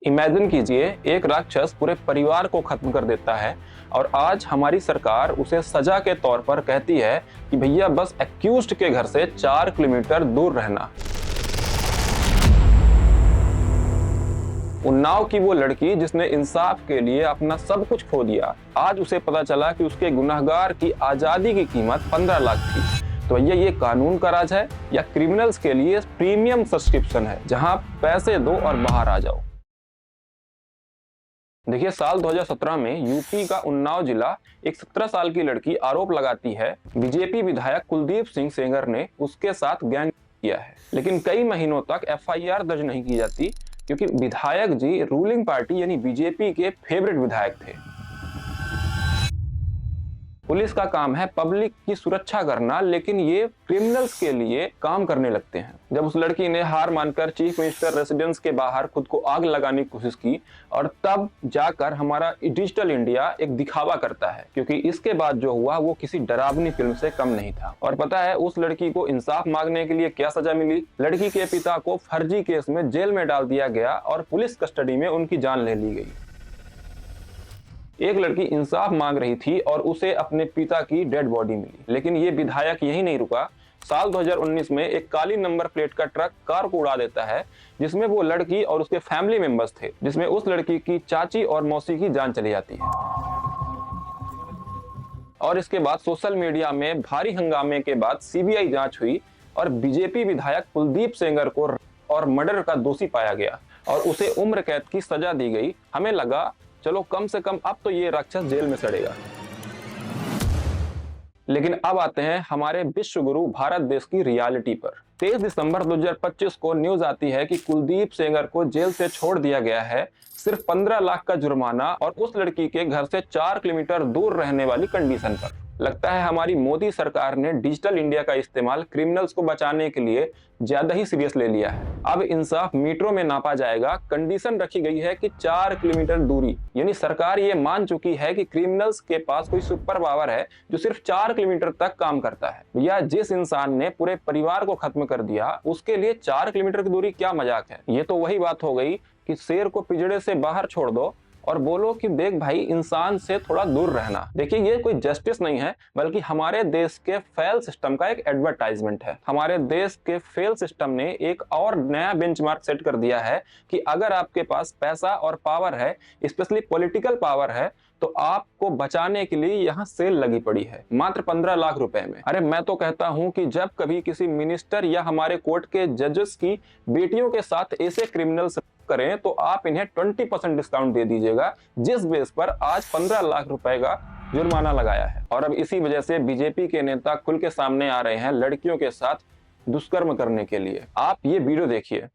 Imagine कीजिए, एक राक्षस पूरे परिवार को खत्म कर देता है और आज हमारी सरकार उसे सजा के तौर पर कहती है कि भैया बस एक्यूज्ड के घर से 4 किलोमीटर दूर रहना। उन्नाव की वो लड़की जिसने इंसाफ के लिए अपना सब कुछ खो दिया, आज उसे पता चला कि उसके गुनहगार की आजादी की कीमत 15 लाख थी। तो भैया ये कानून का राज है या क्रिमिनल्स के लिए प्रीमियम सब्सक्रिप्शन है जहां पैसे दो और बाहर आ जाओ। देखिए, साल 2017 में यूपी का उन्नाव जिला एक 17 साल की लड़की आरोप लगाती है बीजेपी विधायक कुलदीप सिंह सेंगर ने उसके साथ गैंग किया है, लेकिन कई महीनों तक एफआईआर दर्ज नहीं की जाती क्योंकि विधायक जी रूलिंग पार्टी यानी बीजेपी के फेवरेट विधायक थे। पुलिस का काम है पब्लिक की सुरक्षा करना, लेकिन ये क्रिमिनल्स के लिए काम करने लगते हैं। जब उस लड़की ने हार मानकर चीफ मिनिस्टर रेसिडेंस के बाहर खुद को आग लगाने की कोशिश की और तब जाकर हमारा डिजिटल इंडिया एक दिखावा करता है, क्योंकि इसके बाद जो हुआ वो किसी डरावनी फिल्म से कम नहीं था। और पता है उस लड़की को इंसाफ मांगने के लिए क्या सजा मिली? लड़की के पिता को फर्जी केस में जेल में डाल दिया गया और पुलिस कस्टडी में उनकी जान ले ली गई। एक लड़की इंसाफ मांग रही थी और उसे अपने पिता की डेड बॉडी मिली, लेकिन ये विधायक यही नहीं रुका। साल 2019 में एक काली नंबर प्लेट का ट्रक कार को उड़ा देता है जिसमें वो लड़की और उसके फैमिली मेंबर्स थे, जिसमें उस लड़की की चाची और मौसी की जान चली जाती है। और इसके बाद सोशल मीडिया में भारी हंगामे के बाद सीबीआई जांच हुई और बीजेपी विधायक कुलदीप सेंगर को और मर्डर का दोषी पाया गया और उसे उम्र कैद की सजा दी गई। हमें लगा चलो कम से कम अब तो ये राक्षस जेल में सड़ेगा। लेकिन अब आते हैं हमारे विश्व गुरु भारत देश की रियलिटी पर। 23 दिसंबर 2025 को न्यूज आती है कि कुलदीप सेंगर को जेल से छोड़ दिया गया है, सिर्फ 15 लाख का जुर्माना और उस लड़की के घर से 4 किलोमीटर दूर रहने वाली कंडीशन पर। लगता है हमारी मोदी सरकार ने डिजिटल इंडिया का इस्तेमाल क्रिमिनल्स को बचाने के लिए ज्यादा ही सीरियस ले लिया है। अब इंसाफ मीटरों में नापा जाएगा। कंडीशन रखी गई है कि 4 किलोमीटर दूरी, यानी सरकार ये मान चुकी है कि क्रिमिनल्स के पास कोई सुपर पावर है जो सिर्फ 4 किलोमीटर तक काम करता है। या जिस इंसान ने पूरे परिवार को खत्म कर दिया उसके लिए 4 किलोमीटर की दूरी क्या मजाक है? ये तो वही बात हो गई कि शेर को पिंजरे से बाहर छोड़ दो और बोलो कि देख भाई इंसान से थोड़ा दूर रहना। देखिए ये कोई जस्टिस नहीं है, बल्कि हमारे देश के फेल सिस्टम का एक एडवर्टाइजमेंट है। हमारे देश के फेल सिस्टम ने एक और नया बेंचमार्क सेट कर दिया है कि अगर आपके पास पैसा और पावर है, स्पेशली पॉलिटिकल पावर है, तो आपको बचाने के लिए यहाँ सेल लगी पड़ी है मात्र 15 लाख रुपए में। अरे मैं तो कहता हूँ कि जब कभी किसी मिनिस्टर या हमारे कोर्ट के जजेस की बेटियों के साथ ऐसे क्रिमिनल्स करें तो आप इन्हें 20% डिस्काउंट दे दीजिएगा, जिस बेस पर आज 15 लाख रुपए का जुर्माना लगाया है। और अब इसी वजह से बीजेपी के नेता खुल के सामने आ रहे हैं लड़कियों के साथ दुष्कर्म करने के लिए। आप ये वीडियो देखिए।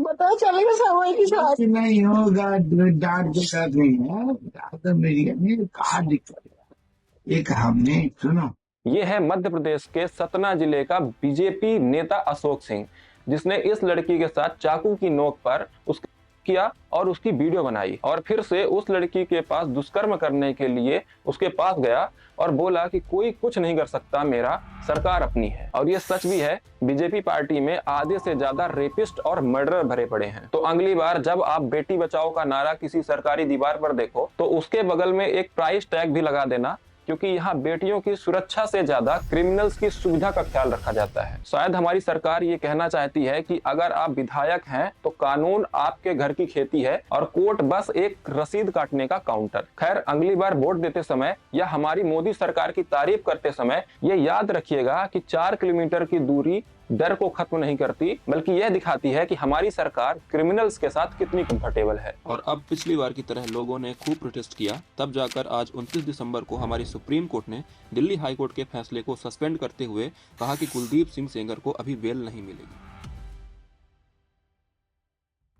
पता चलेगा समय की साथ नहीं होगा, डांट देगा नहीं है, डांट मेरी नहीं, कहा दिक्कत है। एक हमने सुनो, ये है मध्य प्रदेश के सतना जिले का बीजेपी नेता अशोक सिंह, जिसने इस लड़की के साथ चाकू की नोक पर उसके किया और उसकी वीडियो बनाई और फिर से उस लड़की के पास दुष्कर्म करने के लिए उसके पास गया और बोला कि कोई कुछ नहीं कर सकता, मेरा सरकार अपनी है। और ये सच भी है, बीजेपी पार्टी में आधे से ज्यादा रेपिस्ट और मर्डरर भरे पड़े हैं। तो अगली बार जब आप बेटी बचाओ का नारा किसी सरकारी दीवार पर देखो तो उसके बगल में एक प्राइस टैग भी लगा देना, क्योंकि यहाँ बेटियों की सुरक्षा से ज्यादा क्रिमिनल्स की सुविधा का ख्याल रखा जाता है। शायद हमारी सरकार ये कहना चाहती है कि अगर आप विधायक हैं तो कानून आपके घर की खेती है और कोर्ट बस एक रसीद काटने का काउंटर। खैर, अगली बार वोट देते समय या हमारी मोदी सरकार की तारीफ करते समय ये याद रखिएगा कि 4 किलोमीटर की दूरी डर को खत्म नहीं करती, बल्कि यह दिखाती है कि हमारी सरकार क्रिमिनल्स के साथ कितनी कंफर्टेबल है। और अब पिछली बार की तरह लोगों ने खूब प्रोटेस्ट किया, तब जाकर आज 29 दिसंबर को हमारी सुप्रीम कोर्ट ने दिल्ली हाई कोर्ट के फैसले को सस्पेंड करते हुए कहा कि कुलदीप सिंह सेंगर को अभी बेल नहीं मिलेगी।